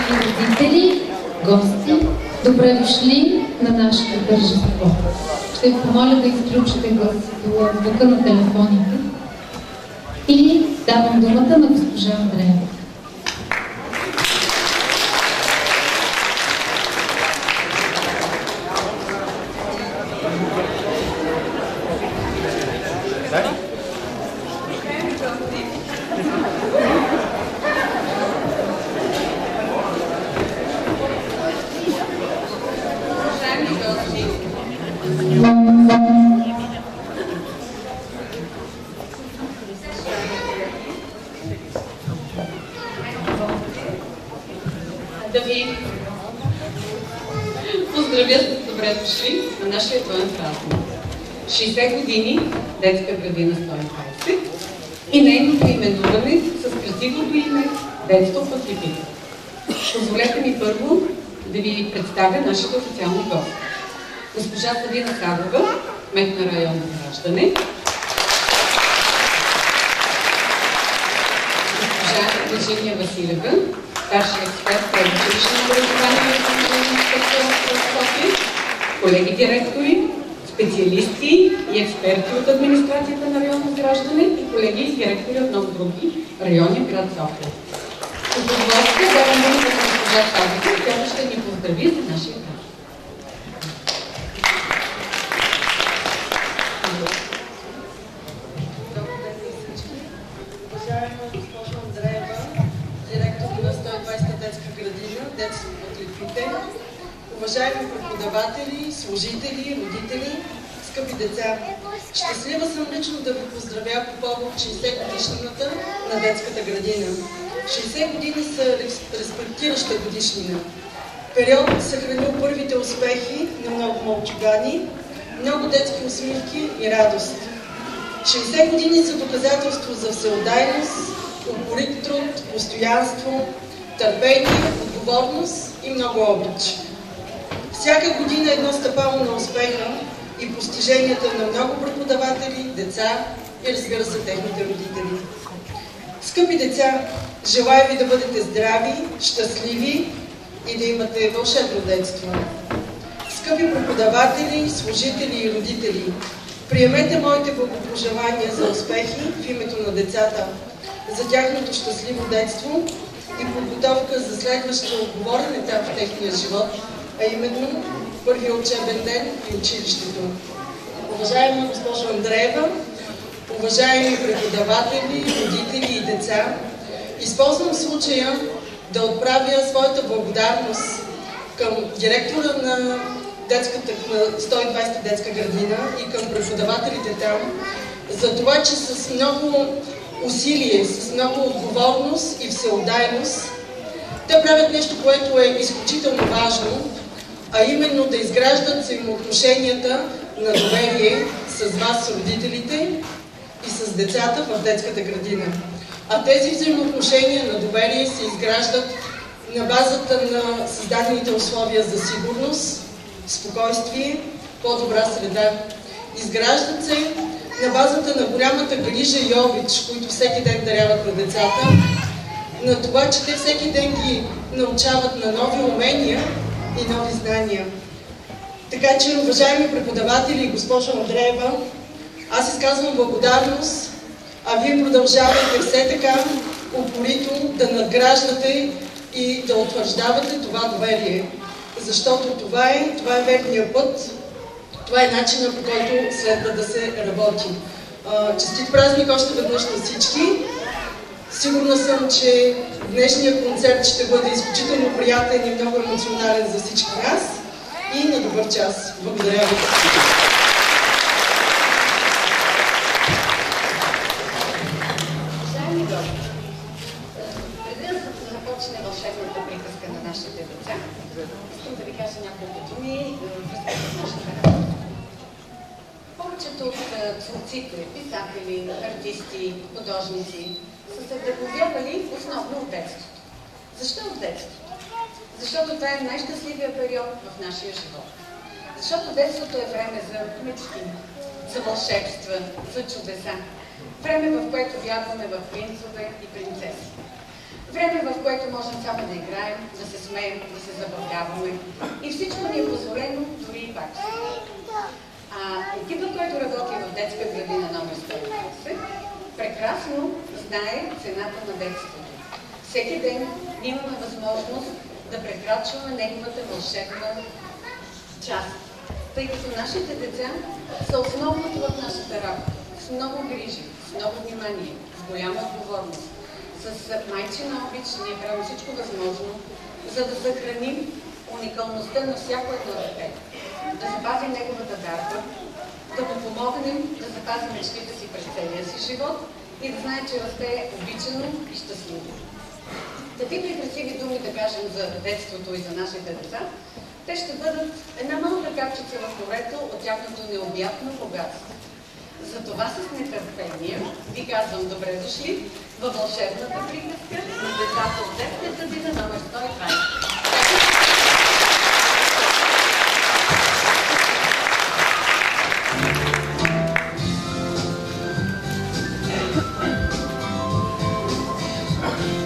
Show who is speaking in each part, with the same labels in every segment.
Speaker 1: Родители, гости, добре дошли на нашето тържество. Ще ви помоля да изключите звука на телефоните и давам думата на госпожа Андреева.
Speaker 2: Да ви поздравя с добре дошли на нашия двоен празник. 60 години детска градина 120 и нейното именуване с красивото име Детство Пацифика. Позволете ми първо да ви представя нашите официални гости. Госпожа Савина Савова, кмет на район Граждане. Госпожа Виржиния Василева, старши експерт в предучилищно образование и инспекторът в София, колеги директори, специалисти и експерти от администрацията на районно Граждане и колеги и директори от много други райони в град София. С удоволствие давам думата на госпожа Савова, която ще ни поздрави за нашия град.
Speaker 3: Уважаема госпожа Андреева, директор на 120-та детска градина, Детство под летвите, уважаеми преподаватели, служители, родители, скъпи деца, щастлива съм лично да ви поздравя по повод 60 годишнината на детската градина. 60 години са респектираща годишнина. Период съхранил първите успехи на много мълчугани, много детски усмивки и радост. 60 години са доказателство за всеотдайност, упорит труд, постоянство, търпение, отговорност и много обич. Всяка година е едно стъпало на успеха и постиженията на много преподаватели, деца и, разбира се, техните родители. Скъпи деца, желая ви да бъдете здрави, щастливи и да имате вълшебно детство. Скъпи преподаватели, служители и родители, приемете моите благопожелания за успехи в името на децата, за тяхното щастливо детство и подготовка за следващия отговорен етап в техния живот, а именно първия учебен ден и училището. Уважаема госпожо Андреева, уважаеми преподаватели, родители и деца, използвам случая да отправя своята благодарност към директора на 120-та детска градина и към преподавателите там, за това, че с много усилие, с много отговорност и всеотдайност те правят нещо, което е изключително важно, а именно да изграждат взаимоотношенията на доверие с вас, родителите, и с децата в детската градина. А тези взаимоотношения на доверие се изграждат на базата на създадените условия за сигурност, спокойствие, по-добра среда. Изграждат се на базата на голямата грижа и обич, които всеки ден даряват на децата, на това, че те всеки ден ги научават на нови умения и нови знания. Така че, уважаеми преподаватели и госпожа Андреева, аз изказвам благодарност, а вие продължавайте все така упорито да надграждате и да утвърждавате това доверие. Защото това е верният път, това е начинът, по който следва да се работи. Честит празник още веднъж на всички. Сигурна съм, че днешният концерт ще бъде изключително приятен и много емоционален за всички нас. И на добър час. Благодаря ви.
Speaker 2: Уважаеми гости, преди да започне вълшебната приказка на нашите деца, искам да ви кажа няколко думи в нашата работа. Повечето от творците, писатели, артисти, художници са се вдъхновявали основно от детството. Защо от детството? Защото това е най-щастливия период в нашия живот. Защото детството е време за мечти, за вълшебства, за чудеса. Време, в което вярваме в принцове и принцеси. Време, в което можем само да играем, да се смеем, да се забавляваме. И всичко ни е позволено, дори и пак. Екипът, който работи в детска градина номер 120, прекрасно знае цената на детството. Всеки ден имаме възможност да прекрачваме неговата вълшебна част, тъй като нашите деца са основното в нашата работа, с много грижи, с много внимание, с голяма отговорност. С майчина обич ние правим всичко възможно, за да съхраним уникалността на всяко едно дете, да запазим неговата дарба, да му помогнем да запази мечтите си през целия си живот и да знае, че расте обичано и щастливо. Такива красиви думи да кажем за детството и за нашите деца, те ще бъдат една малка капчица в морето от тяхното необятно богатство. Затова с нетърпение ви казвам добре дошли във вълшебната приказка на децата от детска градина номер
Speaker 1: 120.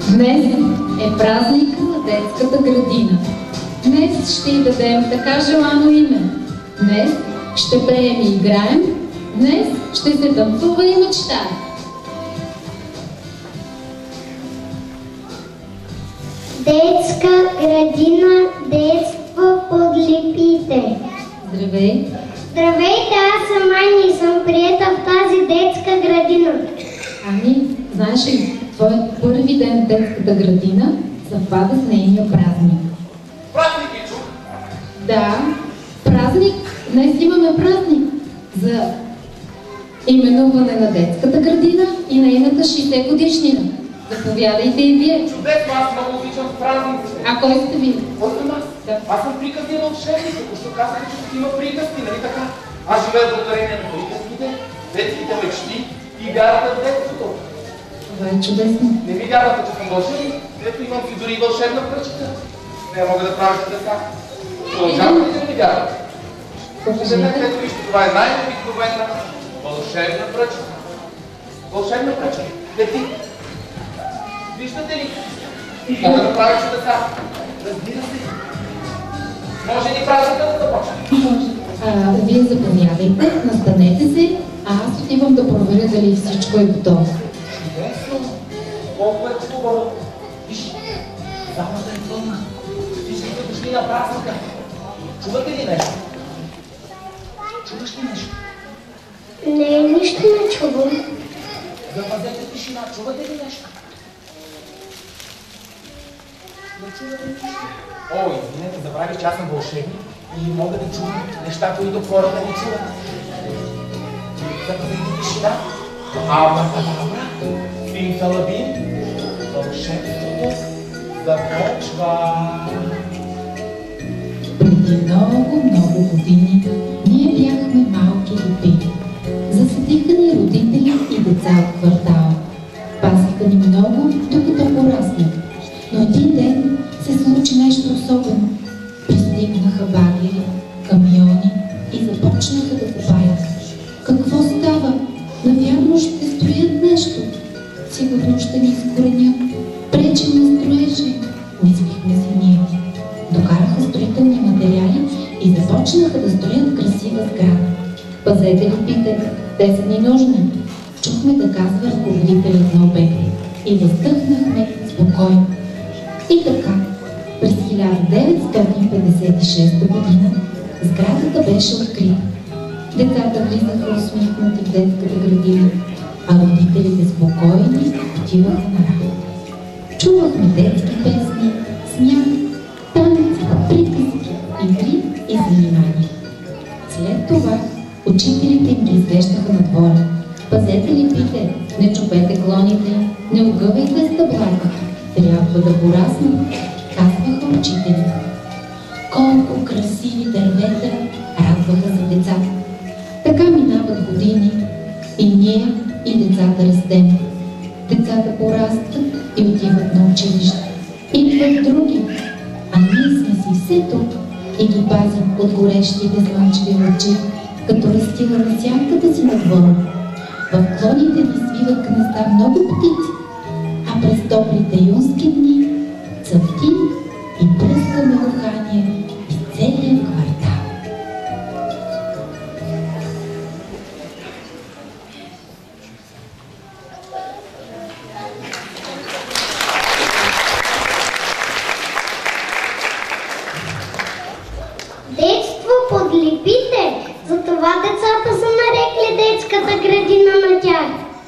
Speaker 1: Днес е празника на детската градина. Днес ще й дадем така желано име. Днес ще пеем и играем. Днес ще се танцува и мечтае.
Speaker 4: Детска градина, детство под липите.
Speaker 1: Здравей!
Speaker 4: Здравейте, аз сама не съм приета в тази детска градина.
Speaker 1: Ами, знаеш ли, твоят първи ден в детската градина съвпада с нейния празник.
Speaker 5: Празник ли чух?
Speaker 1: Да, празник. Днес имаме празник за именуване на детската градина и нейната 60 годишнина. Заповядайте и вие.
Speaker 5: Чудесно, аз много обичам празниците.
Speaker 1: А кой сте ви?
Speaker 5: Кой съм аз?
Speaker 1: Да.
Speaker 5: Аз съм приказния вълшебник, току-що казаха, че тук има приказки, нали така? Аз живея благодарение на приказките, детските мечти и вярата в детството.
Speaker 1: Това е чудесно.
Speaker 5: Не ми вярвате, че съм вълшебник? Ето имам си дори и вълшебна пръчка. Не мога да правя така. Продължавате ли да ми вярвате? Ето вижте, това е най-обикновена вълшебна пръчка. Вълшебна пръчка. Лети. Виждате ли? Мога да правя чудеса. Разбира се. Може ли празника да започне?
Speaker 1: Може. Вие заповядайте, настанете се, а аз отивам да проверя дали всичко е готово.
Speaker 5: Чудесно. Колко е хубаво. Виж, залата е пълна. Всички са дошли на празника. Чувате ли нещо? Чуваш ли нещо?
Speaker 4: Не, нищо не чувам.
Speaker 5: Запазете тишина. Чувате ли нещо? Не чувате ли нещо? О, извинете, забравих, че аз съм вълшебник и мога да чувам неща, които хората не чуват. Запазете тишина. Абракадабра, Фимфалабин, вълшебството започва.
Speaker 1: Преди много години ние бяхме малки дупи. Засадиха ни родители и деца от квартала. Пасиха ни много, докато пораснем. Но един ден се случи нещо особено. Пристигнаха багери, камиони и започнаха да копаят. Какво става? Навярно ще строят нещо. Сигурно ще ни изкоренят. Пречим на строежа. Мислихме си ние. Докараха строителни материали и започнаха да строят красива сграда. Пазете ли пите? Те са ни нужни. Чухме да казва ръководителят на обекта и въздъхнахме спокойно. И така, през 1956 година сградата беше открита. Децата влизаха усмихнати в детската градина, а родителите спокойни отиваха на работа. Чувахме детски песни, смях, танци, приказки, игри и занимания. След това учителите им ги извеждаха на двора. Пазете ли пите, не чупете клоните, не огъвайте стъблата. Трябва да пораснат, казваха учителите. Колко красиви дървета радваха за децата. Така минават години и ние и децата растем. Децата порастват и отиват на училище. Идват други, а ние сме си все тук и ги пазим от горещите слънчеви лъчи, като разстиламе сянката си на двора. В клоните ни свиват гнезда много птици, а през топлите юнски дни цъфти и бръска мелохание из целия квартал.
Speaker 4: Детство под липите. Затова децата са нарекли детската градина на тях.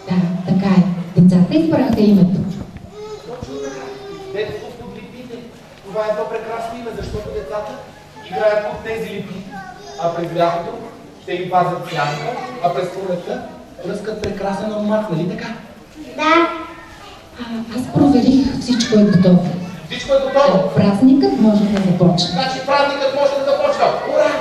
Speaker 1: Да, така е. Децата избраха името.
Speaker 5: Точно така. Детство под липите. Това е едно прекрасно име, защото децата играят под тези липи. А през лятото ще ги пазят сянка, а през пролетта пръскат прекрасен аромат, нали така?
Speaker 4: Да.
Speaker 1: Аз проверих, всичко е готово.
Speaker 5: Всичко е готово.
Speaker 1: Празникът може да започне.
Speaker 5: Значи празникът може да започва. Ура!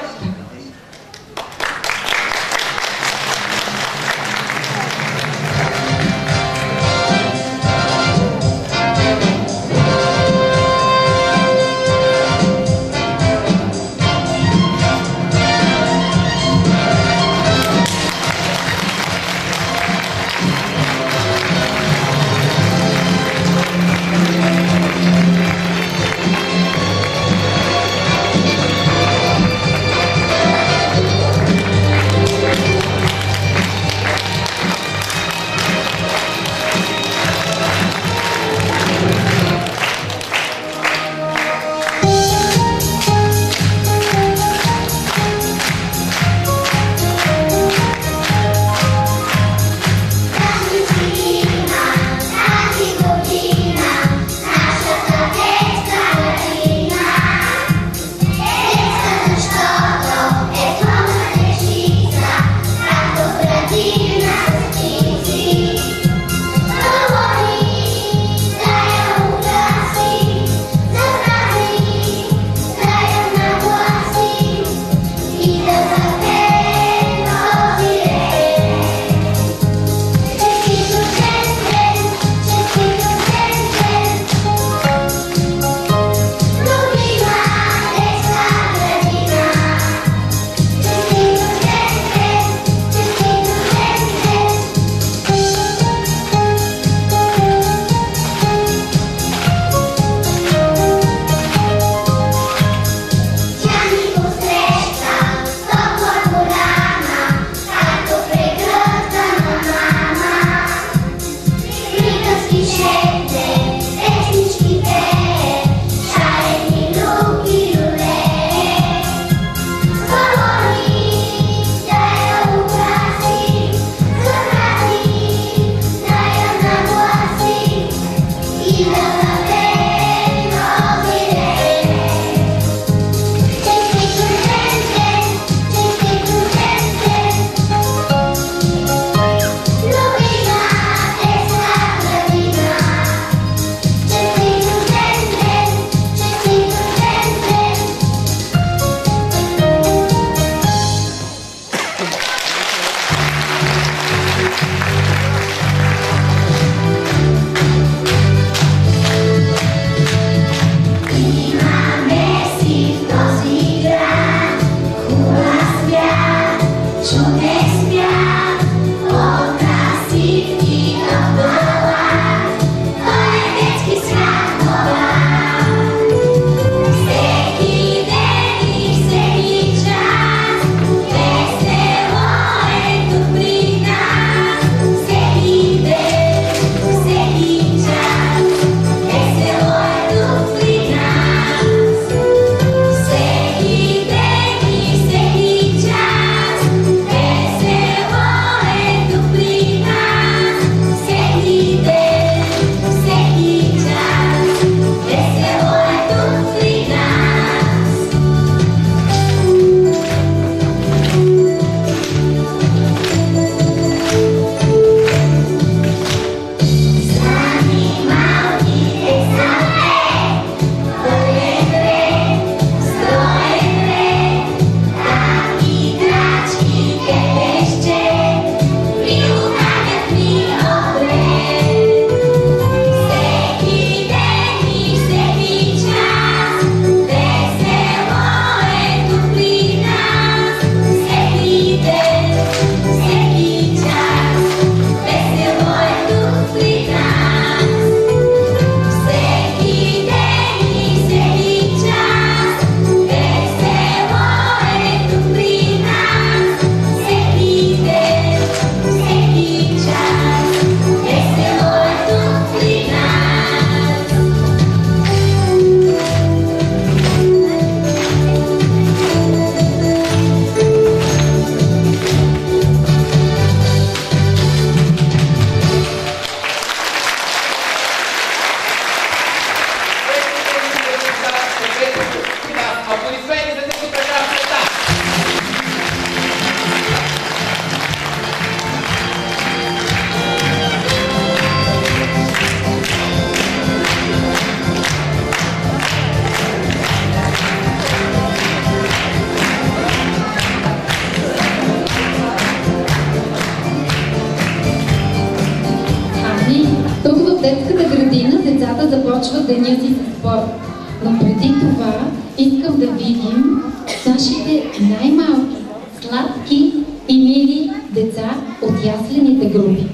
Speaker 1: децата започват деня си с спорт. Но преди това искам да видим нашите най-малки, сладки и мили деца от яслените групи.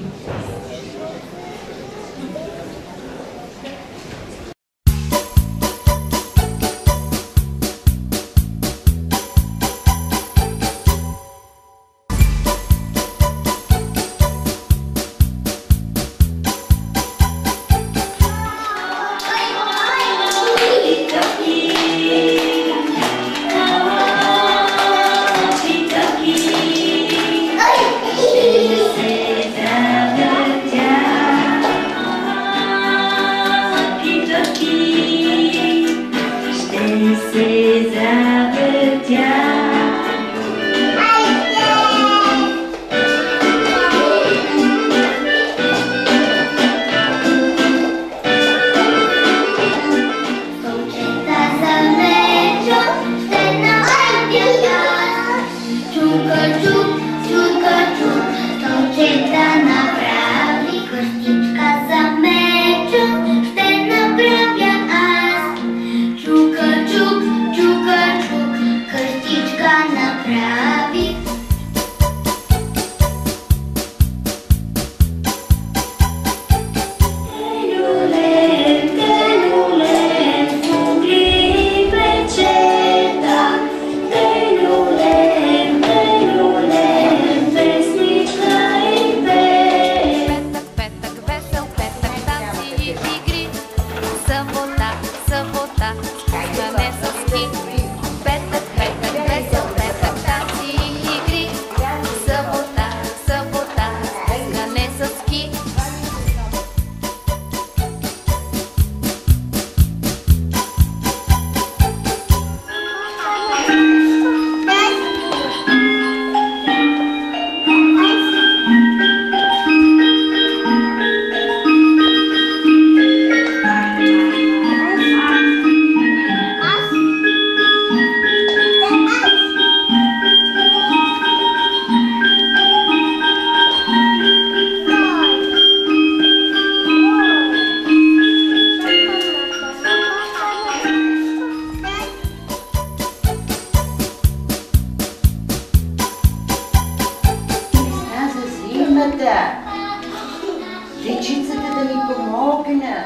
Speaker 6: Дечицата да ми помогнат.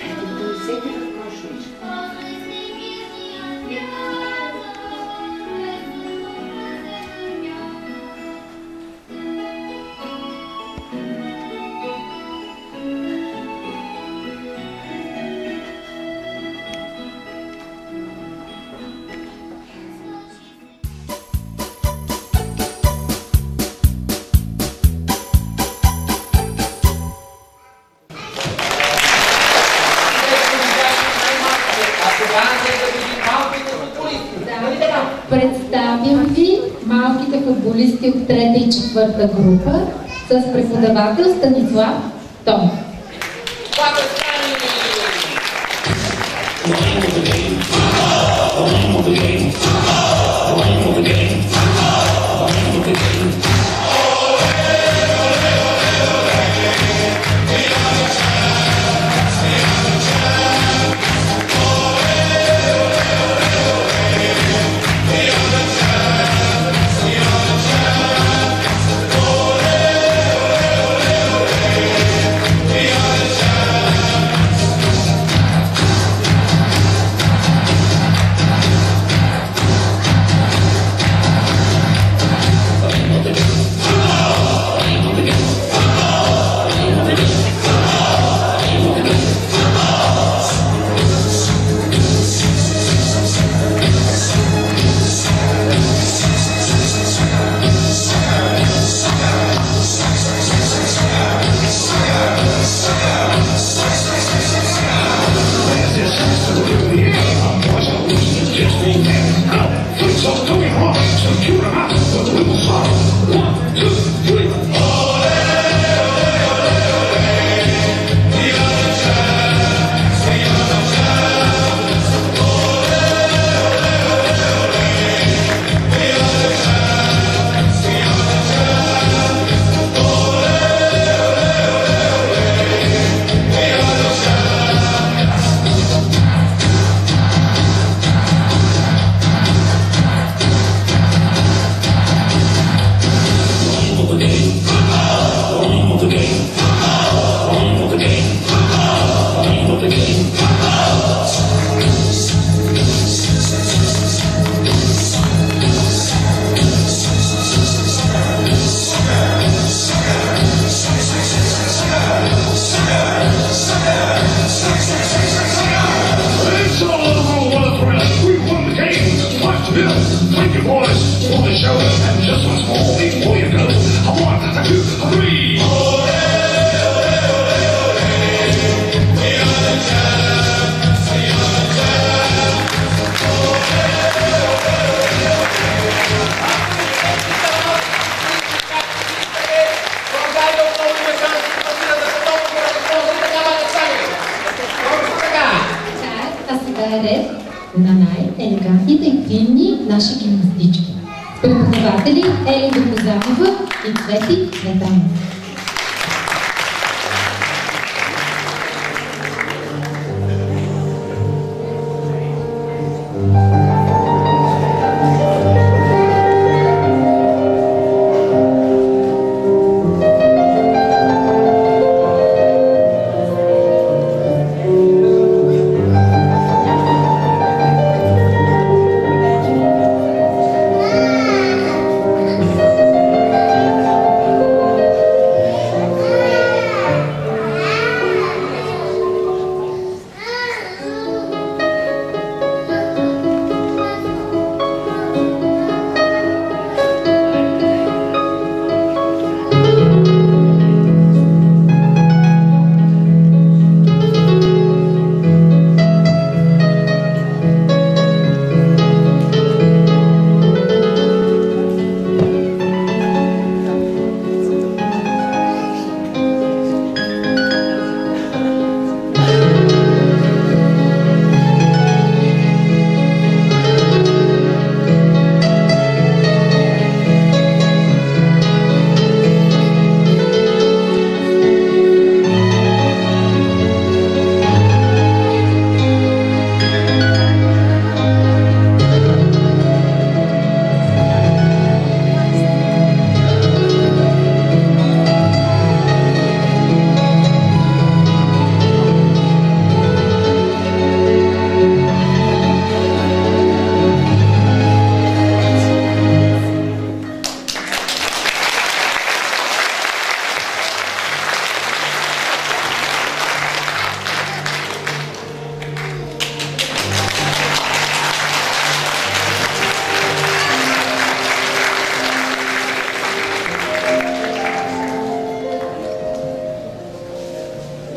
Speaker 6: Хайде да усети в кошничка.
Speaker 1: Представям ви малките футболисти от 3-та и 4-та група с преподавател Станислав Томов.
Speaker 7: with your voice for the show. And just once more before you go. A 1, a 2, a 3.
Speaker 1: А сега е ред на най-елегантните и финни наши гимнастички. Преподаватели Ели Докозанова и Цвети Цветанов.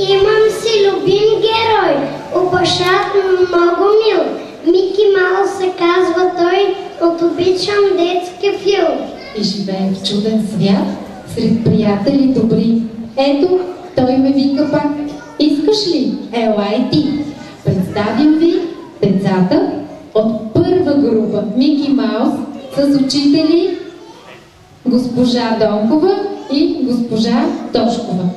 Speaker 4: Имам си любим герой, обашат много мил. Мики Маус се казва той, от обичам детски филм.
Speaker 1: И живее в чуден свят, сред приятели добри. Ето, той ме вика пак. Искаш ли? Елай ти. Представям ви децата от първа група Мики Маус с учители госпожа Донкова и госпожа Тошкова.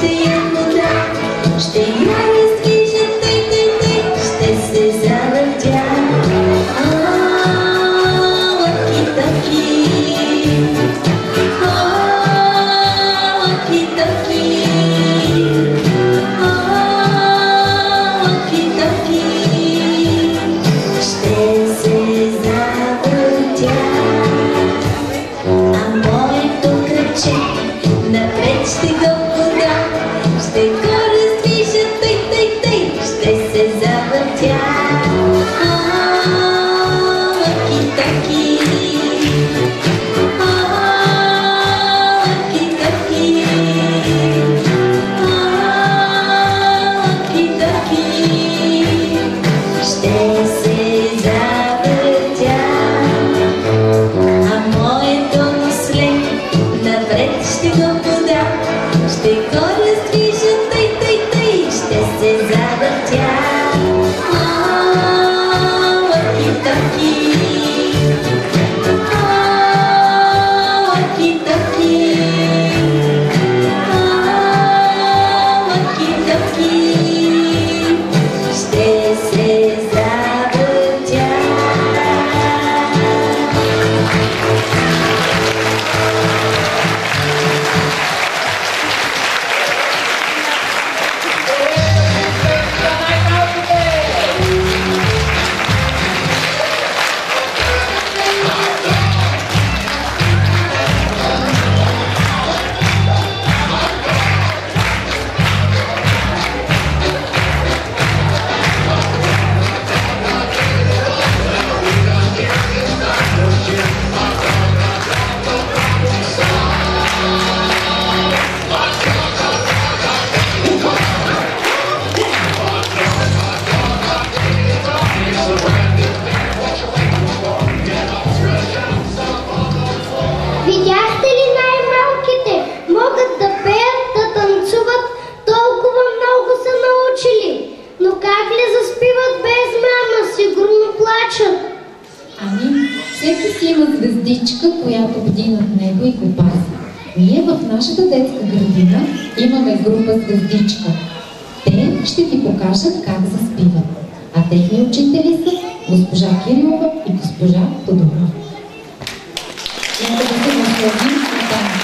Speaker 8: чистия вода. Ще я раздвижа, тъй, ще се завъртя. Лаки-таки, лаки-таки, лаки-таки, ще се завъртя. А моето кръче напред ще го пода, ще го раздвижа, тъй, ще се завъртя. Лаки-таки, лаки-таки, лаки-таки, ще се завъртя. А моето мисле напред ще го пода, ще го раздвижа, тъй, ще се завъртя. Лаки-таки, лаки-таки, лаки-таки, ще се завъртя.
Speaker 4: Видяхте ли най-малките? Могат да пеят, да танцуват, толкова много са научили. Но как ли заспиват без мама? Сигурно плачат.
Speaker 1: Ами, всеки си има звездичка, която бди над него и го пази. Ние в нашата детска градина имаме група Звездичка. Те ще ти покажат как заспиват. А техни учители са госпожа Кирилова и госпожа Тодорова. Нека да се насладим с танци.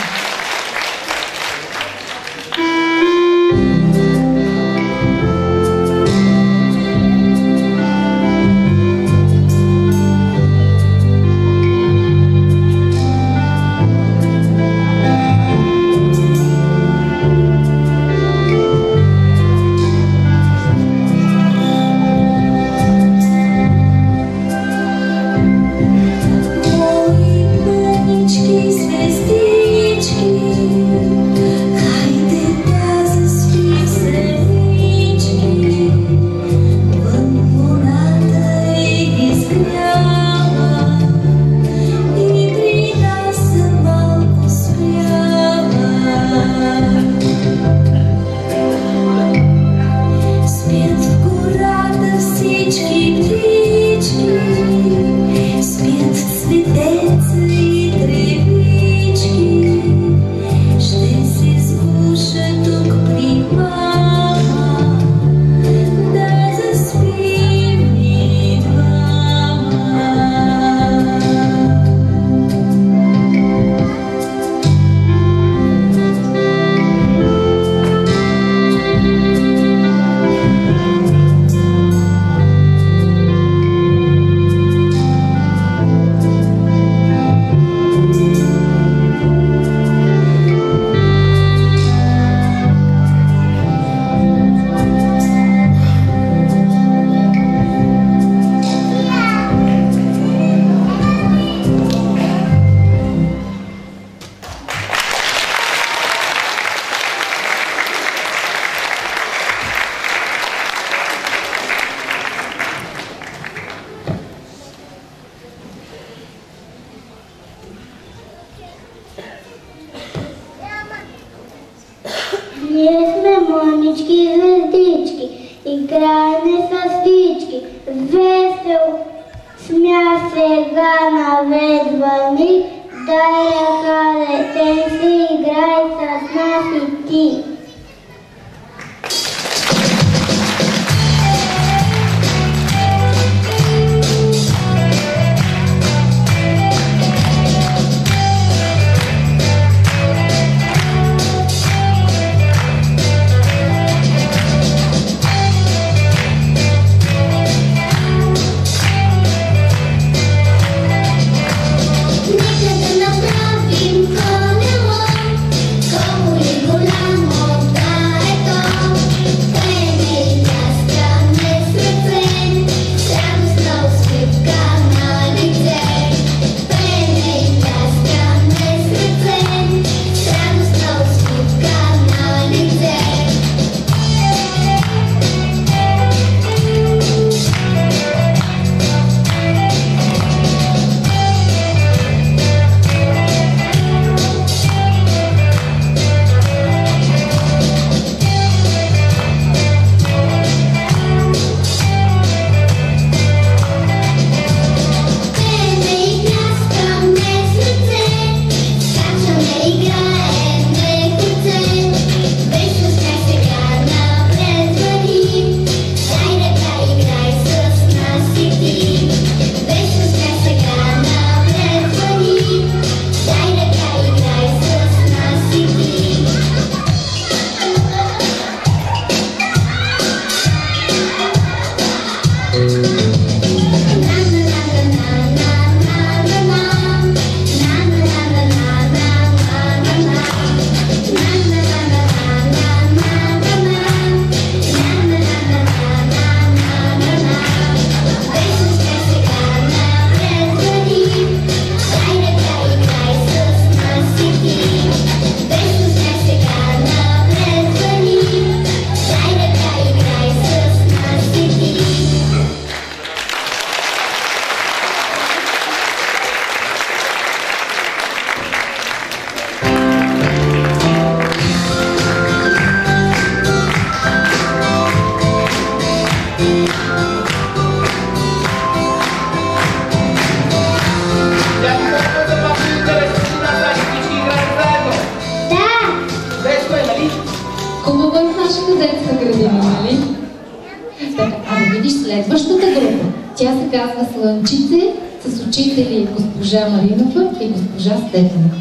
Speaker 4: Ние сме мънички звездички, играеме с всички. Весел, смях сега наведвани, дай ръка, детенце, играй с нас и ти.
Speaker 1: години, нали? Така, а да видиш следващата група. Тя се казва Слънчице с учители госпожа Маринова и госпожа Стефанова.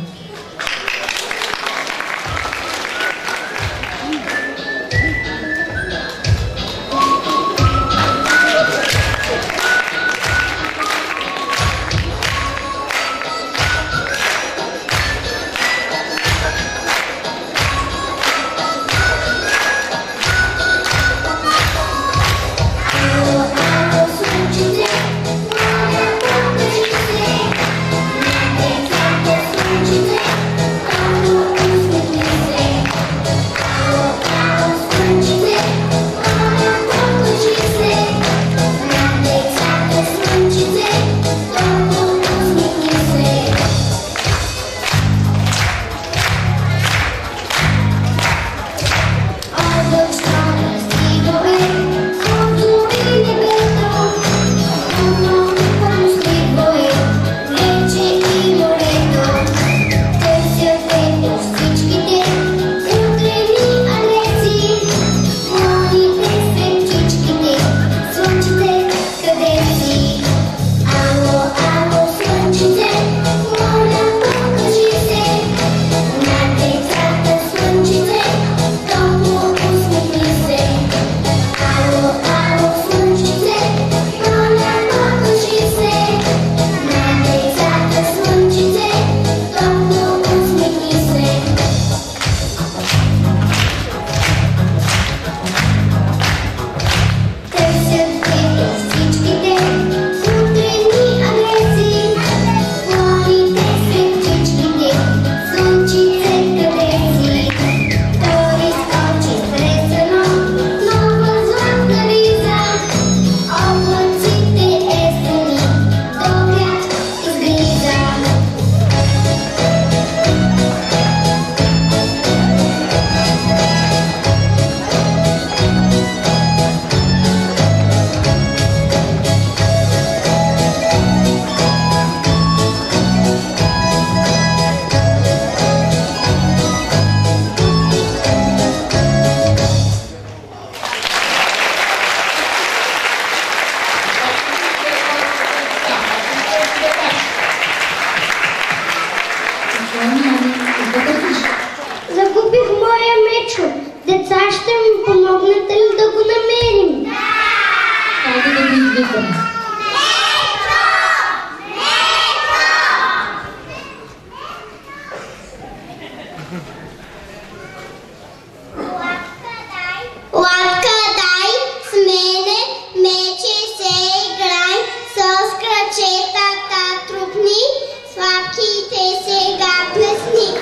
Speaker 4: Загубих моя мечо. Деца, ще ми помогнете ли да го намерим?
Speaker 1: Хайде да ги извикаме.
Speaker 4: Лапка дай, с мене мече се играй, с крачетата трупни, с лапките сега плесни.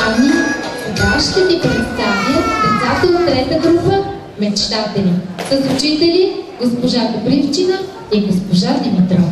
Speaker 1: Ами, сега ще ти представя децата от трета група мечтатели с учители госпожа Добривчина и госпожа Димитрова.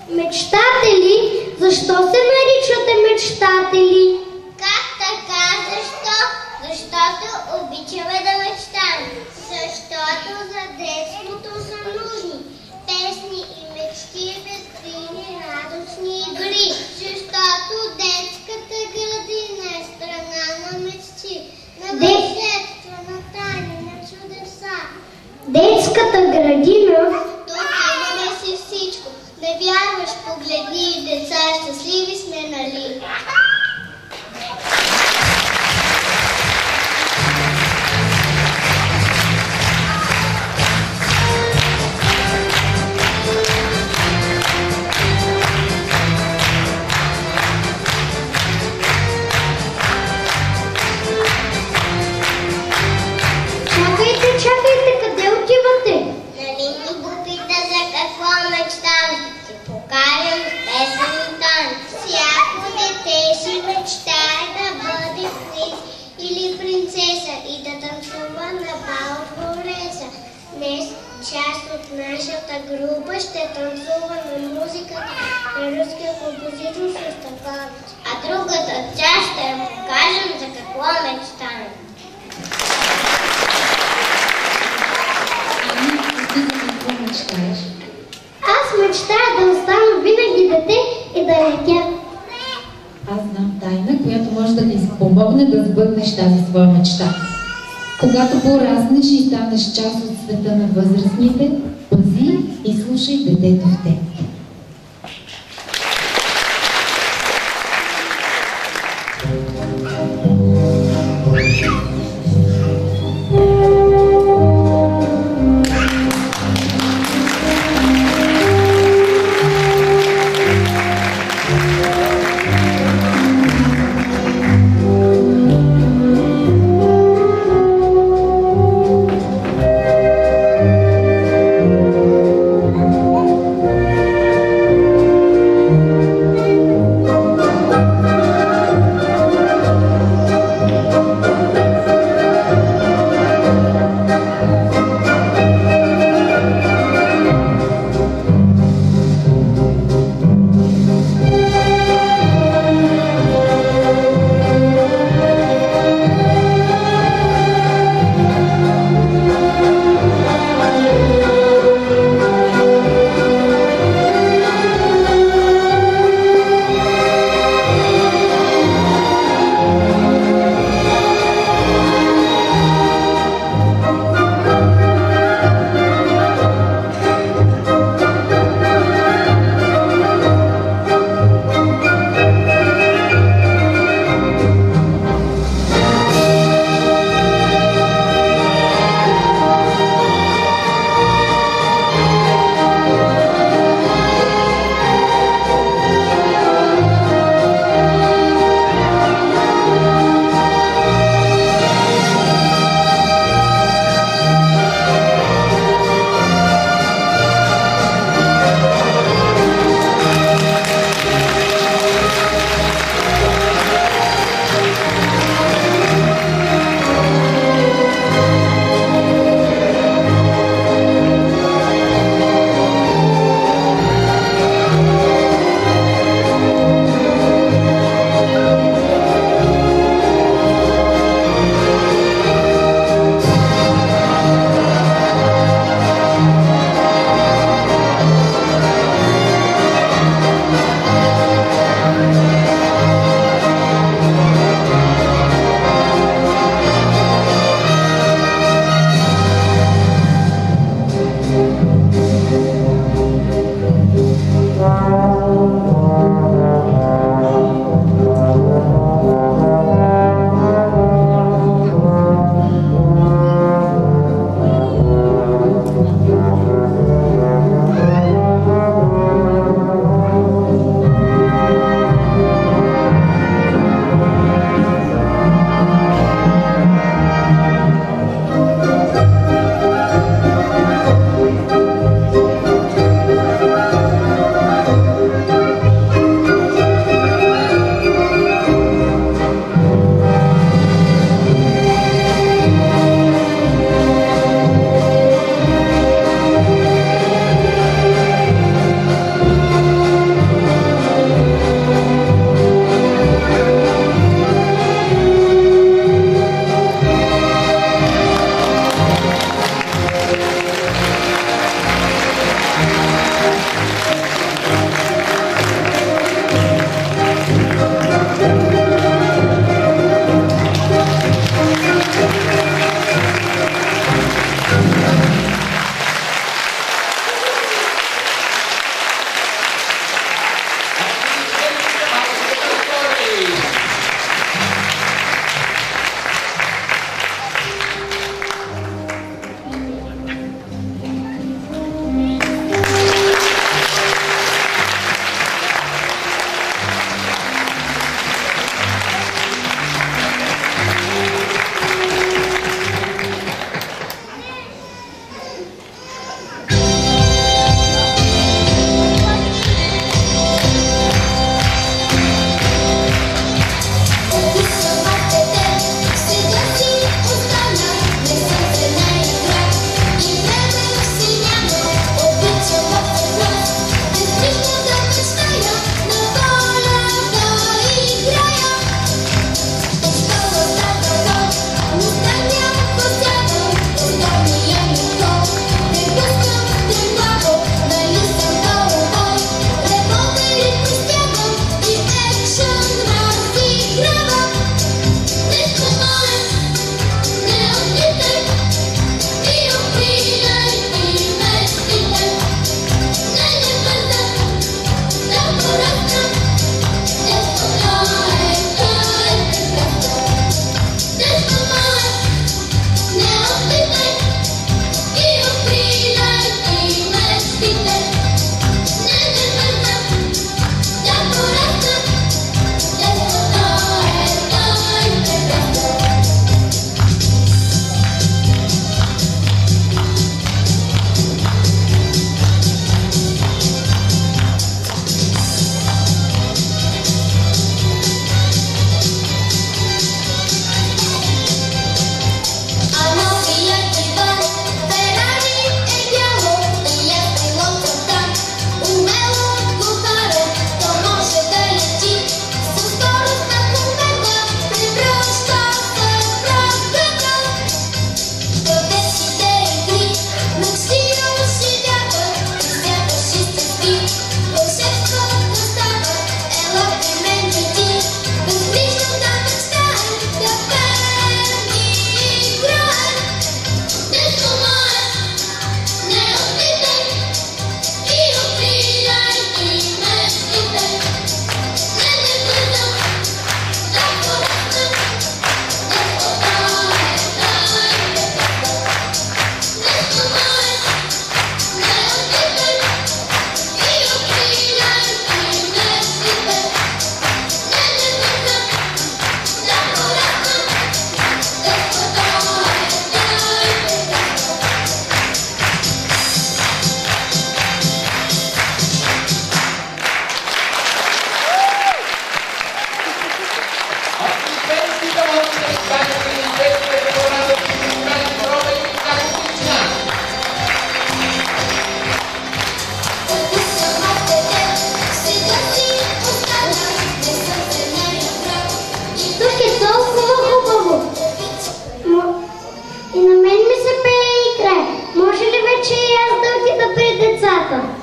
Speaker 4: Мечтатели? Защо се наричате мечтатели?
Speaker 9: Как така? Защо? Защото обичаме да мечтаем. Защото за детството са нужни песни и мечти, безкрайни радостни игри. Защото детската градина е страна на мечти, на вълшебство, на тайни, на чудеса.
Speaker 4: Детската градина?
Speaker 9: Тук имаме си всичко. Не вярваш, погледни, деца, щастливи сме, нали?
Speaker 4: Чакайте, къде отивате?
Speaker 9: Нали ми го пита за какво мечтам? Ти покарям в песен и танц. Всяко дете си мечтае да бъде принц или принцеса и да танцува на бал в двореца. Днес част от нашата група ще танцува на музиката на руския композитор Шостакович. А другата част ще я покажем за какво мечтаем.
Speaker 4: Аз мечтая да остана винаги дете и да летя.
Speaker 1: Аз знам тайна, която може да ти помогне да сбъднеш тази своя мечта. Когато пораснеш и станеш част от света на възрастните, пази и слушай детето в теб.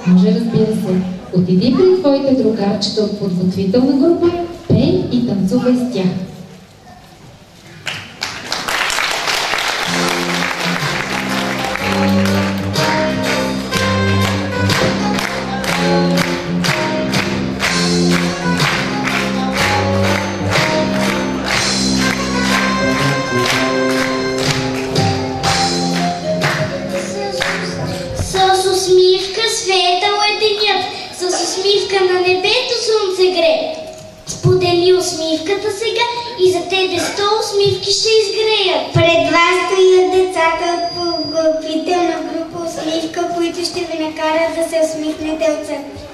Speaker 1: Може, разбира се. Отиди при твоите другарчета от подготвителна група, пей и танцувай с тях.
Speaker 4: усмивка на небето слънце грее. Сподели усмивката сега и за тебе 100 усмивки ще изгреят.
Speaker 9: Пред вас стоят децата от подготвителна група усмивка, които ще ви накарат да се усмихнете от сърце.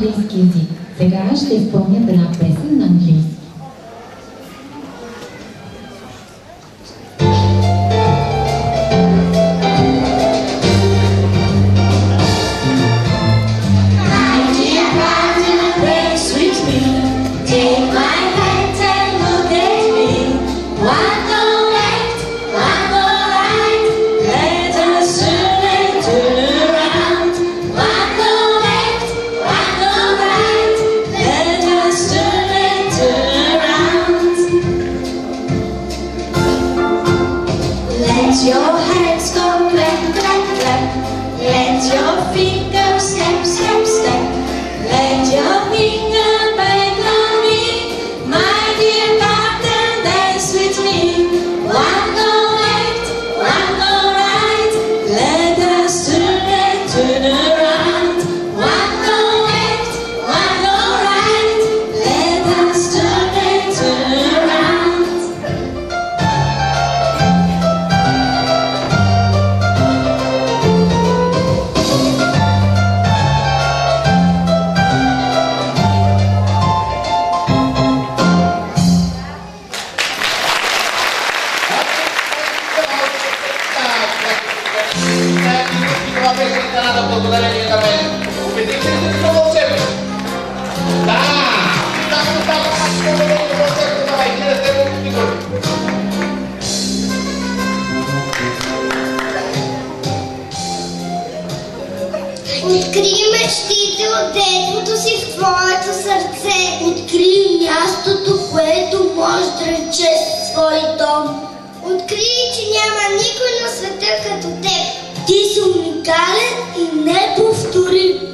Speaker 1: Английски език. Сега ще изпълнят една песен на английски.
Speaker 9: Открий мечтите от детството си в твоето сърце. Открий мястото, което може да рече свой дом. Открий, че няма никой на света като теб. Ти си уникален и неповторим.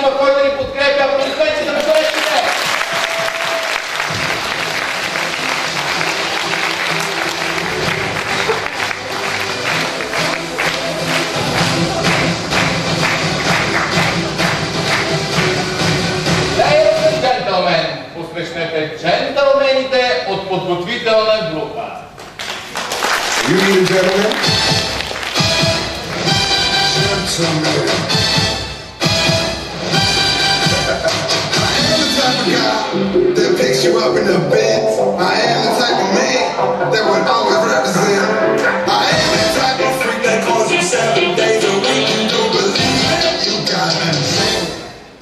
Speaker 5: Има кой да ни подкрепя, аплодисменти на колежките! Ladies and gentlemen, посрещнете джентълмените от подготвителна група.
Speaker 10: Ladies and gentlemen, gentlemen. That picks you up in the bed. I am the type of man that would always represent. I am the type of freak that calls you 7 days a week. You don't believe it? You gotta understand.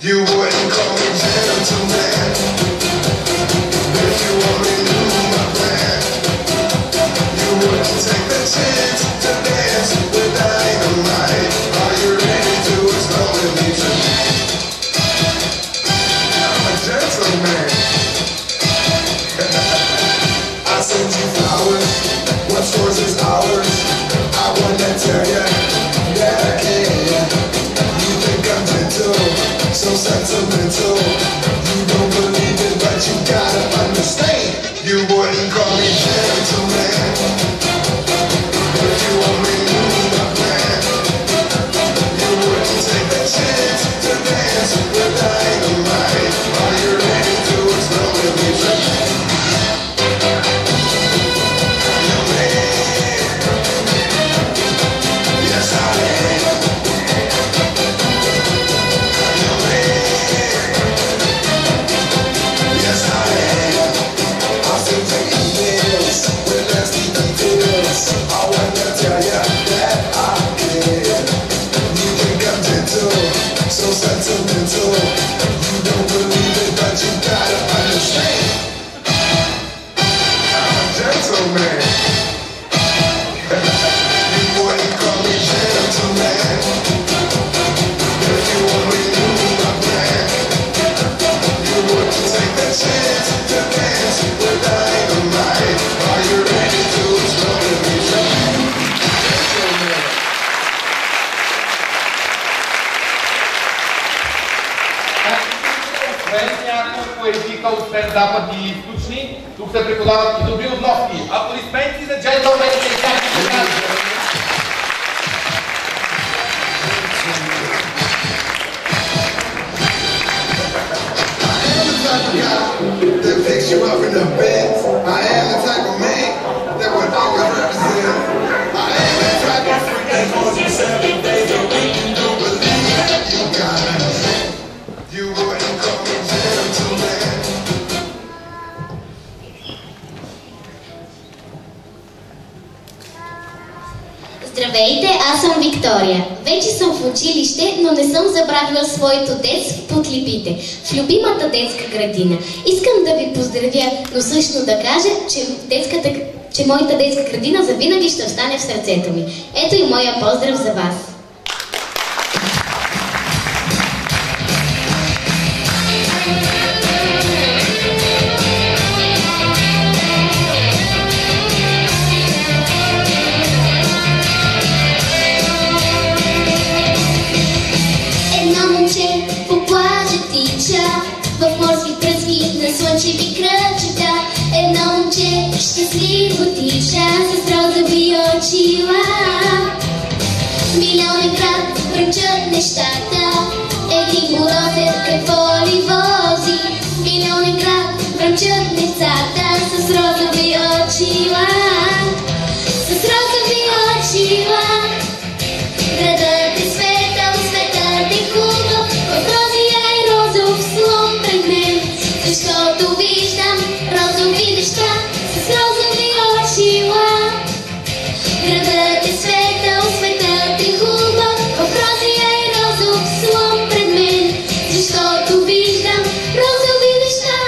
Speaker 10: You wouldn't call me gentleman if you only knew my plan. You wouldn't take the chance to dance with dynamite. Are you ready to explode with me tonight? Gentleman. I send you flowers. What's yours is ours. I wanna tell you that I care. You think I'm gentle, so sentimental. You don't believe it, but you gotta understand. You wouldn't call me gentleman if you only knew my plan. You wouldn't take the chance to dance with dynamite. Are you ready to explode with me tonight? Your man. Yes, I am. Your man. Yes, I am. I'll still take emails with nasty details. I wanna tell you that I care. You think I'm gentle, so sentimental.
Speaker 5: освен няколко езика, освен западни и източни, тук се преподават и добри относки. Аплодисменти за джентълмените и тяхните граждани.
Speaker 10: That picks you up in the bed. I am the type of man that would always represent. I am the type of freak that calls you 7 days a week and don't believe that you guys. You wouldn't call me gentleman.
Speaker 11: Здравейте, аз съм Виктория. Вече съм в училище, но не съм забравила своето детство под липите, в любимата детска градина. Искам да ви поздравя, но също да кажа, че моята детска градина завинаги ще остане в сърцето ми. Ето и моя поздрав за вас.
Speaker 12: По плажа тича, в морски пръски на слънчеви кръчета. Едно момче щастливо тича с розови очила. Милионен град бръмчат нещата, един морозен какво ли вози. Милионен град бръмчат децата с розови очила. С розови очила. Градът е светъл, светът е хубав, в розия и розов слон пред мен. Защото виждам розови неща с розови очила. Градът е светъл, светът е хубав, в розия и розов слон пред мен. Защото виждам розови неща.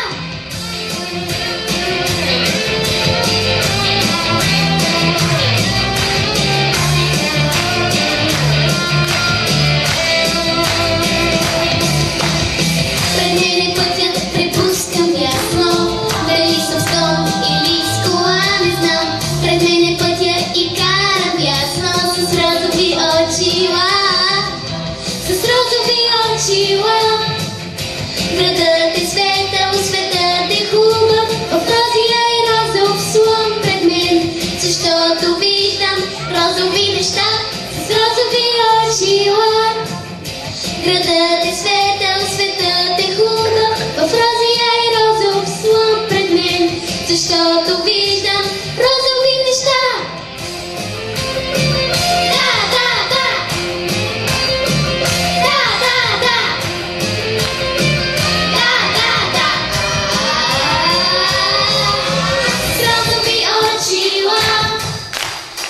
Speaker 12: Градът е светъл, светът е хубав, в розия и розов слон пред мен. Защото виждам розови неща с розови очила. Градът е светъл, светът е хубав, в розия и розов слон пред мен. Защото виждам розови неща.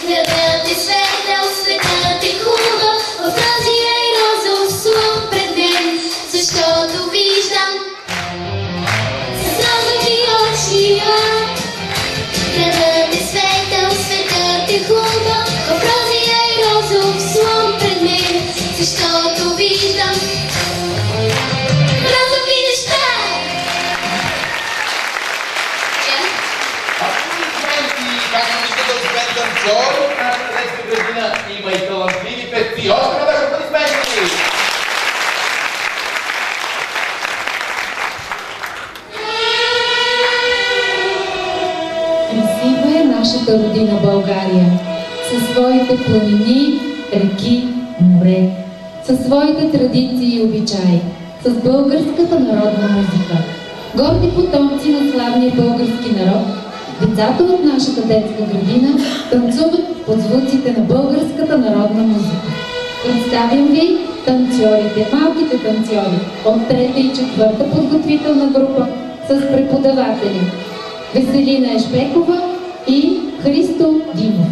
Speaker 12: Градът е светъл, светът е хубав, в розия и розов слон пред мен. Защото виждам с розови очила. Градът е светъл, светът е хубав, в розия и розов слон пред мен. Защото виждам розови неща.
Speaker 5: Танцор от нашата детска градина има и талантливи певци. Още веднъж аплодисменти!
Speaker 1: Красива е нашата родина България, със своите планини, реки, море, със своите традиции и обичаи, с българската народна музика. Горди потомци на славния български народ, децата от нашата детска градина танцуват под звуците на българската народна музика. Представям ви танцорите, малките танцори от 3-та и 4-та подготвителна група с преподаватели Веселина Ешбекова и Христо Димов.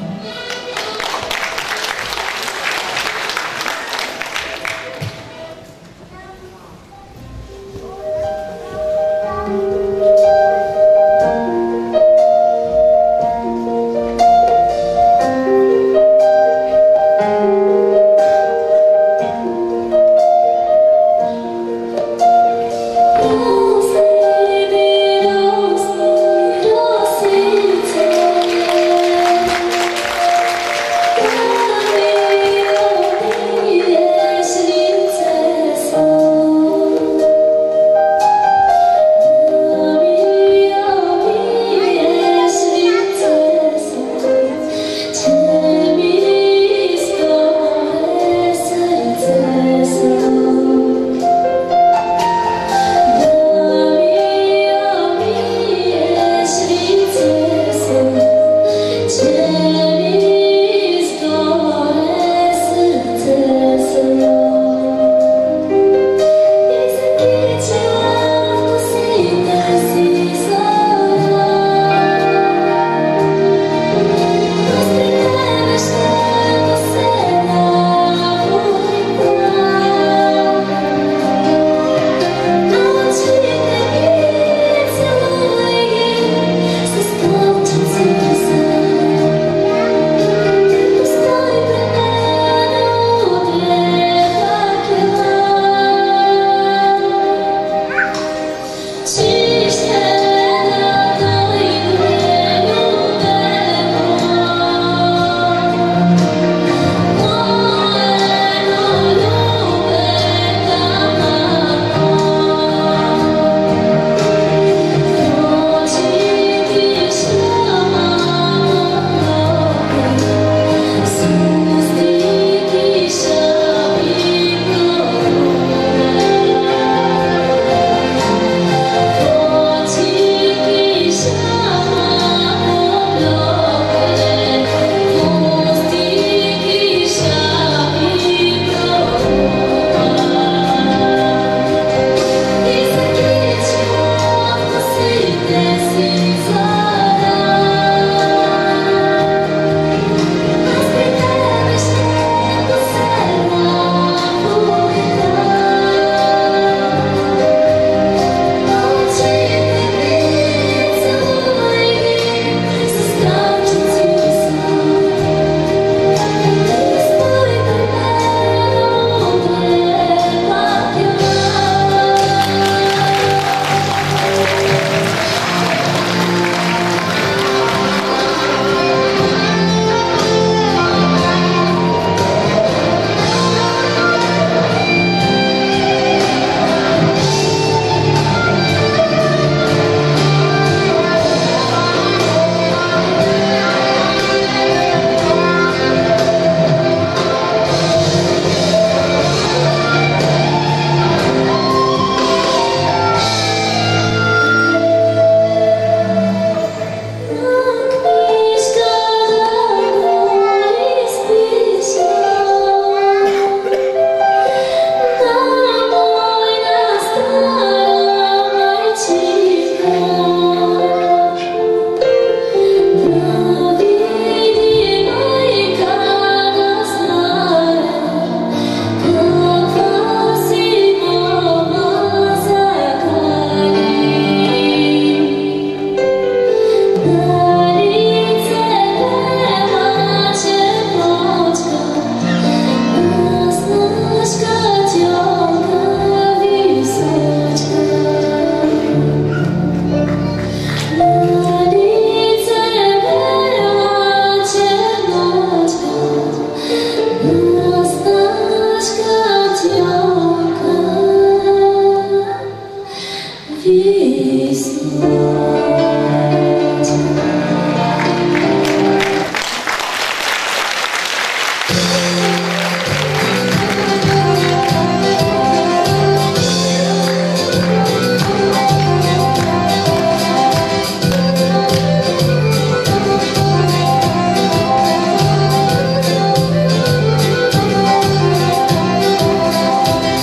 Speaker 12: Rose, rose,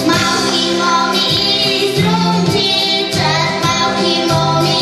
Speaker 12: Малки моми изрумчичат, малки моми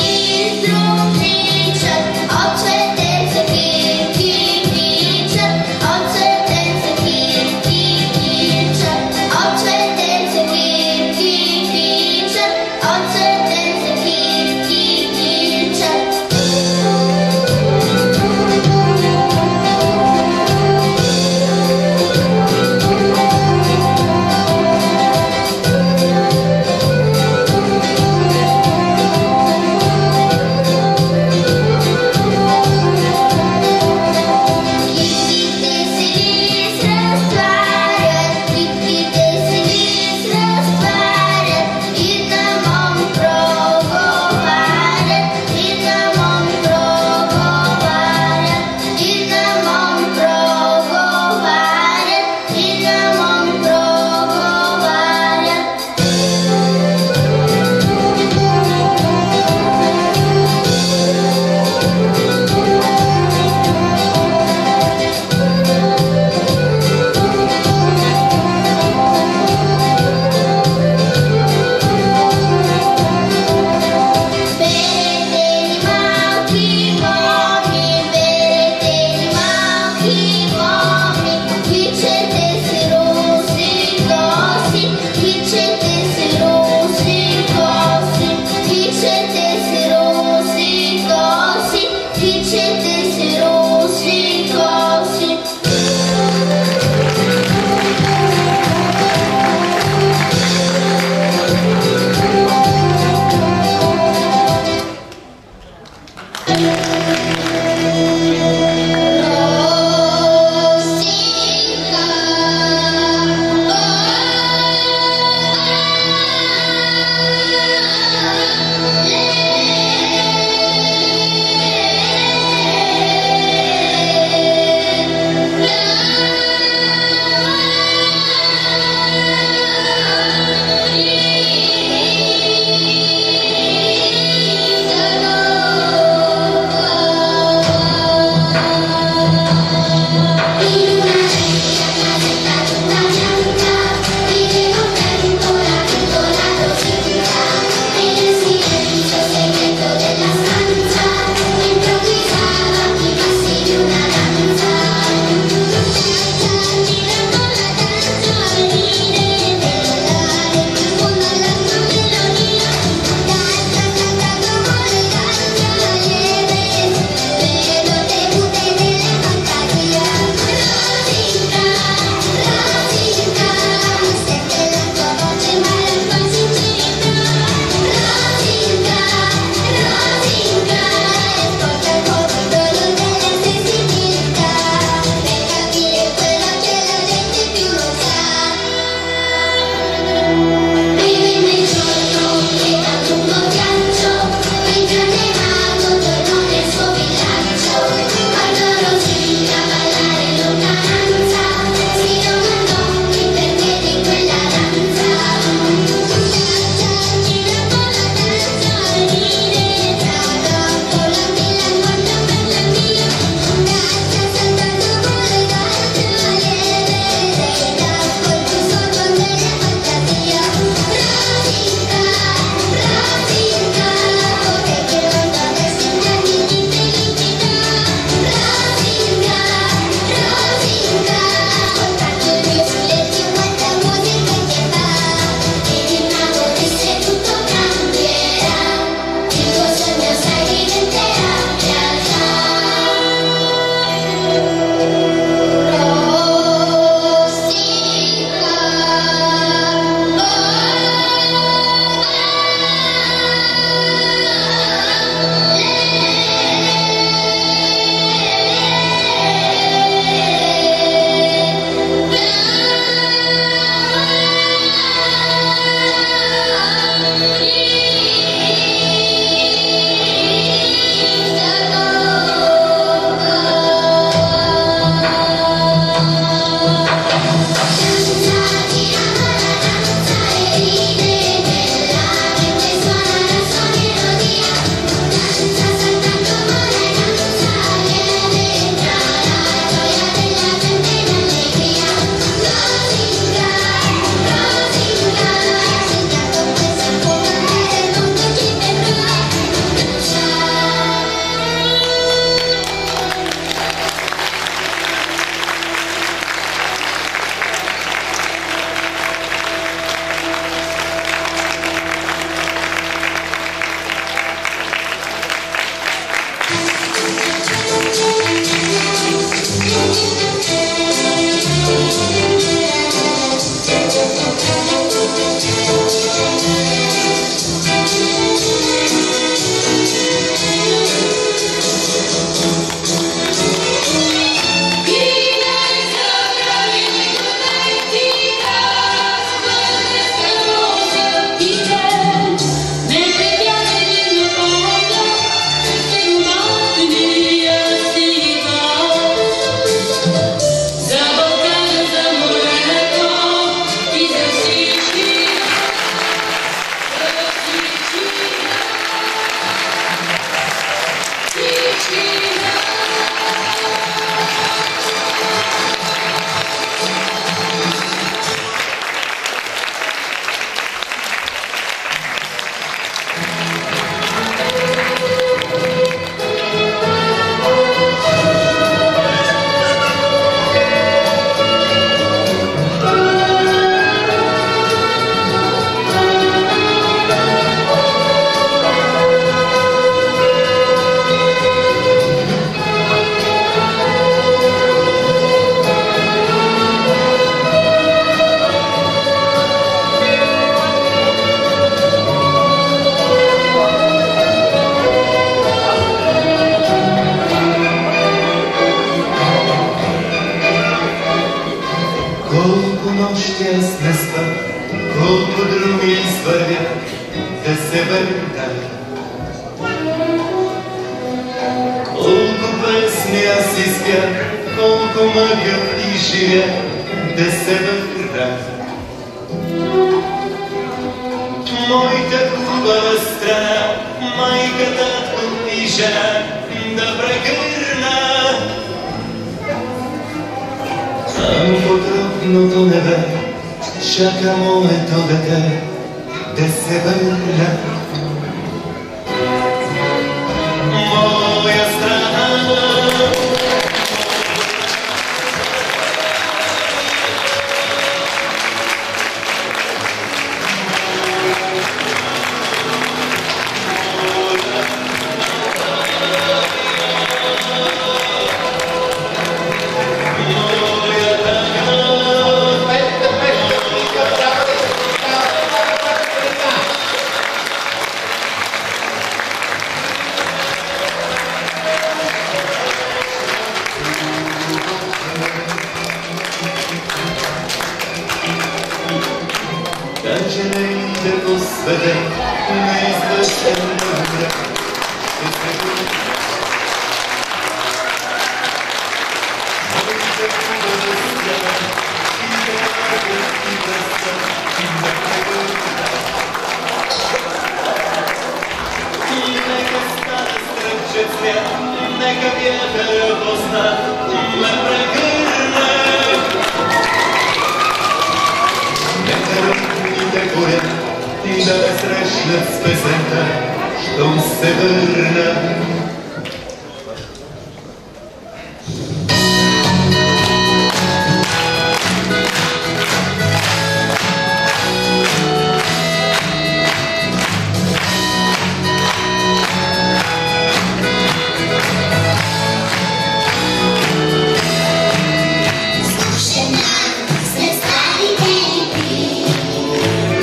Speaker 13: да се върна. Колко песни аз изпях, колко мъгът и живя, да се върна. Моята хубава страна, майка, татко и жена, да прегърна. Там под родното небе чака моето дете да се върна. Моя страна, даже не иде по свете, неизвестен добре, ще се губи. Моите хубави страна, и драга, и веста, да прегърна. И нека стане стръче цвят, нека вятър познат ме прегърне. Нека ръкните горят и да ме срещнат с песента, щом се върна.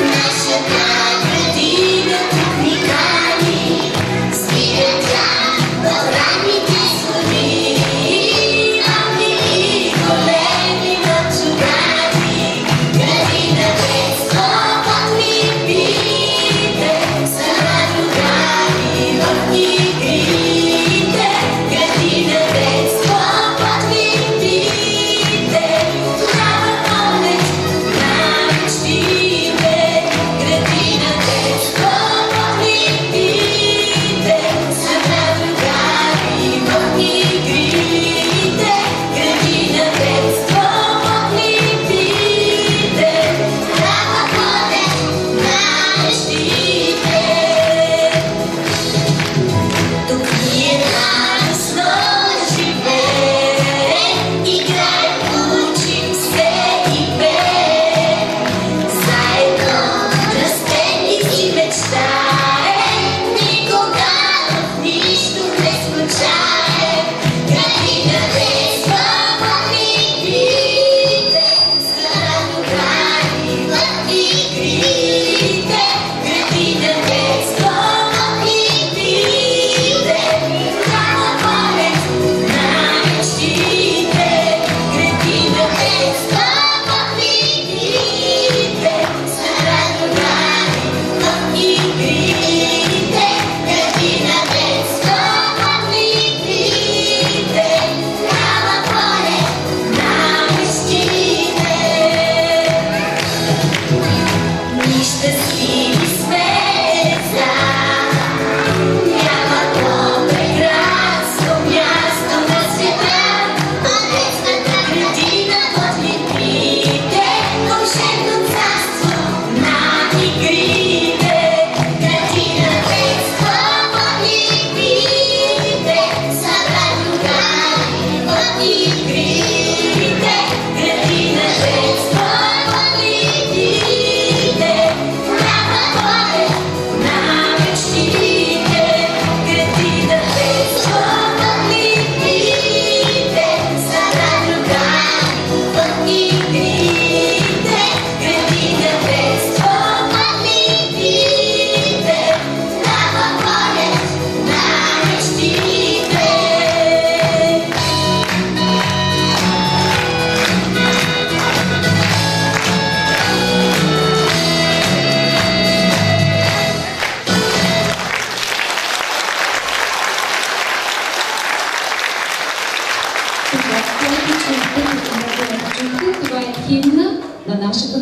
Speaker 12: Нашата градина тук ни кани, свирят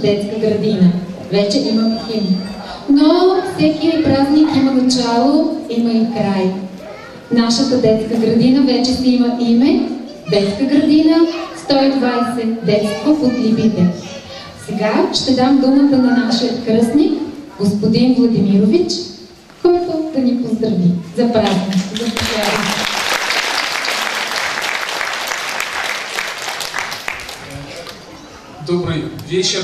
Speaker 1: детска градина. Вече имам химн. Но всеки празник има начало, има и край. Нашата детска градина вече си има име. Детска градина 120 детство под липите. Сега ще дам думата на нашия кръстник, господин Владимирович, който да ни поздрави за празник. Заповядайте.
Speaker 14: Добрый вечер.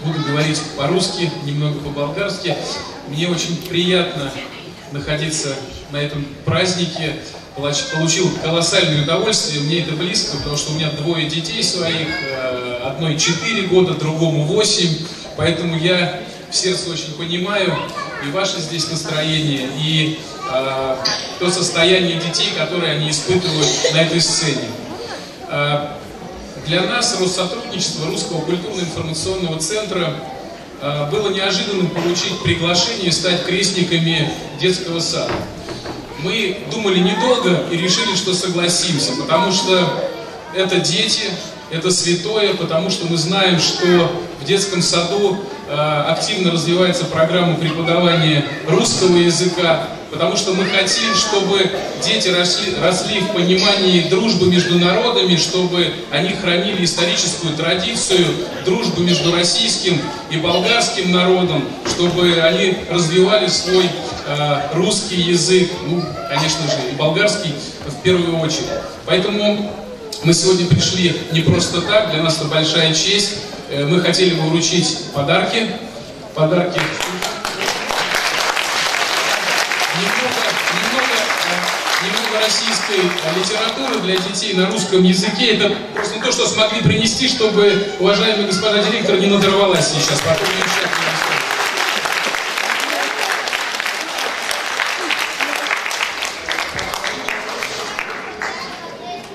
Speaker 14: Буду говорить по-русски, немного по-болгарски. Мне очень приятно находиться на этом празднике. Получил колоссальное удовольствие. Мне это близко, потому что у меня двое детей своих. Одной 4 года, другому 8. Поэтому я в сердце очень понимаю и ваше здесь настроение, и то состояние детей, которые они испытывают на этой сцене. Для нас Россотрудничество Русского культурно-информационного центра было неожиданным получить приглашение стать крестниками детского сада. Мы думали недолго и решили, что согласимся, потому что это дети, это святое, потому что мы знаем, что в детском саду активно развивается программа преподавания русского языка, потому что мы хотим, чтобы дети росли в понимании дружбы между народами, чтобы они хранили историческую традицию дружбы между российским и болгарским народом, чтобы они развивали свой русский язык, ну, конечно же, и болгарский в первую очередь. Поэтому мы сегодня пришли не просто так, для нас это большая честь. Мы хотели бы вручить подарки. Немного российской литературы для детей на русском языке. Это просто то, что смогли принести, чтобы уважаемая госпожа директор не надорвалась сейчас. Потом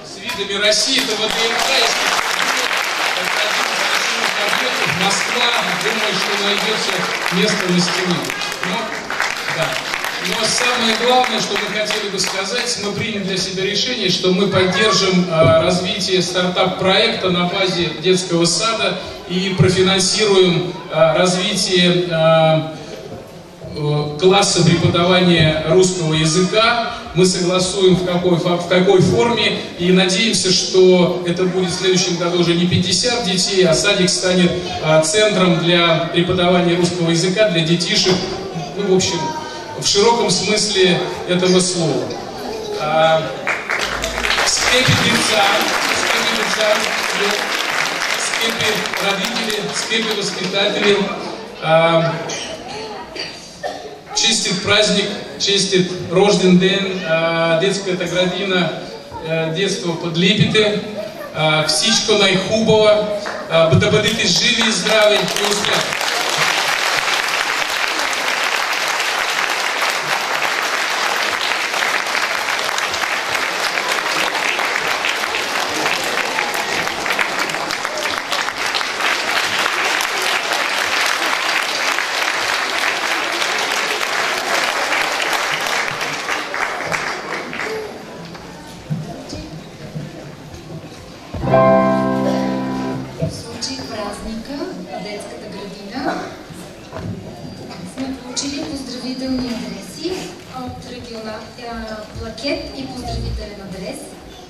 Speaker 14: с видами России, это ВДНХ, Москва, думаю, что найдется место на стене. Но самое главное, что мы хотели бы сказать, мы приняли для себя решение, что мы поддержим развитие стартап-проекта на базе детского сада и профинансируем развитие класса преподавания русского языка. Мы согласуем, в какой форме, и надеемся, что это будет в следующем году уже не 50 детей, а садик станет центром для преподавания русского языка для детишек, ну, в общем, в широком смысле этого слова. Скепи родители, скепи воспитатели, чистит праздник, чистит рожден день, детская градина, детство под Липите, всичко най-хубаво, да бъдете живи и здрави и успехи.
Speaker 1: Плакет и поздравителен адрес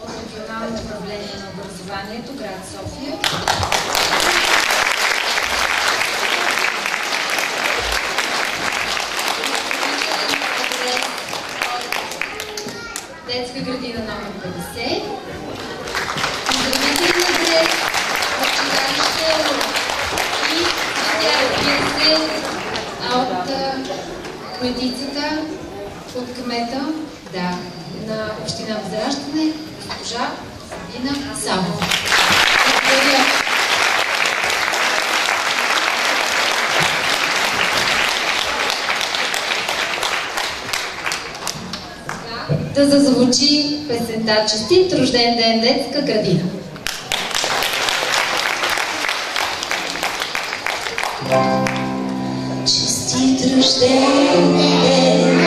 Speaker 1: от Регионално управление на образованието, град София. Детска градина номер 50. Поздравителен адрес от читалище и от кметицата, от кмета, да, на община Възраждане, госпожа Сабина Савова. Благодаря. Да зазвучи песента "Честит рожден ден, детска градина".
Speaker 8: Честит рожден ден,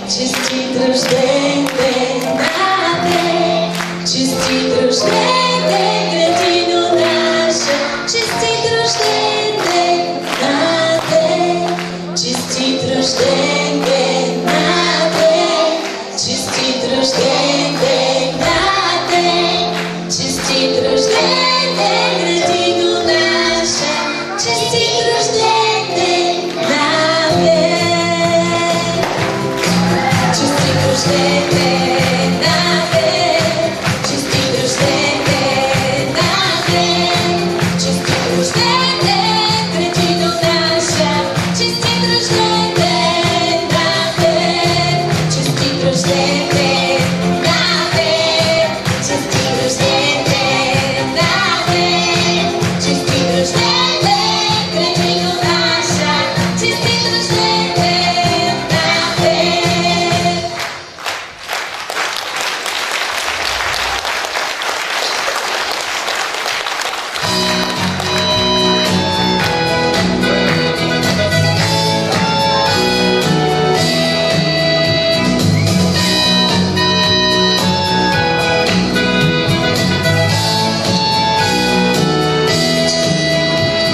Speaker 8: честит рожден ден, честит рожден ден, градино наша, честит рожден ден на теб, честит рожден ден на теб, честит рожден ден, градино наша, честит рожден ден на теб, честит рожден ден на теб, честит рожден ден на теб, честит рожден ден, градино наша, честит рожден ден на теб, честит рожден ден на теб, честит рожден ден на теб, честит рожден ден, градино наша, честит рожден ден на теб.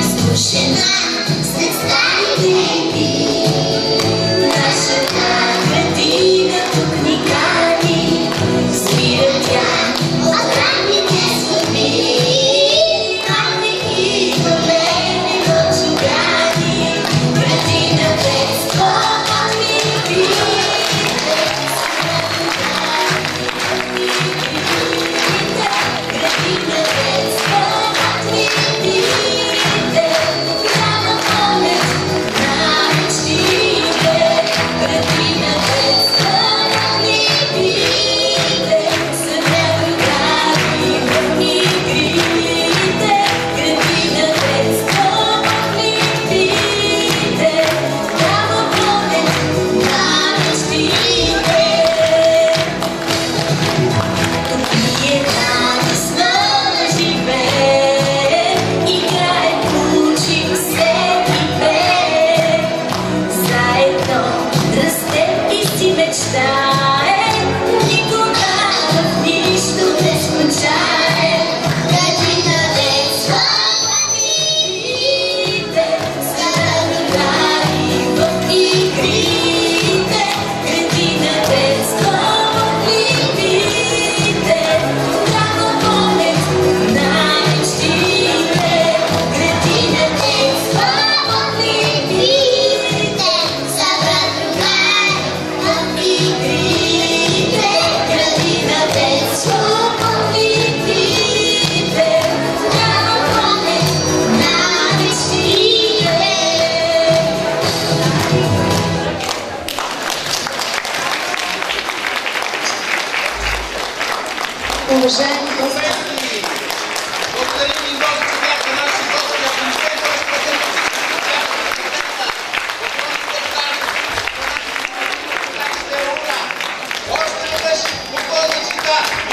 Speaker 8: Спушена след стари веки, нашата градина тук ни кани, свира тя от ранните сватби, паметни големи мълчугани, градина детство от милите, градина детство от милите, голяма памет на мечтите, градина детство от милите, са неугари в игрите, градина детство от милите, голяма памет на мечтите. Вие радостно живее, играе, учи всеки пее, заедно расте и си мечтае, никога в нищо не скучае. Градина детство от милите, са другари в игрите, градина детство от милите, голяма памет на мечтите, градина детство от милите, са другари в игрите, градина детство от милите, голяма памет на мечтите.
Speaker 2: Уважаеми
Speaker 5: Благодарим ви много, че бяхте наши гости. Ако не сте бъдете още веднъж спокойни чита!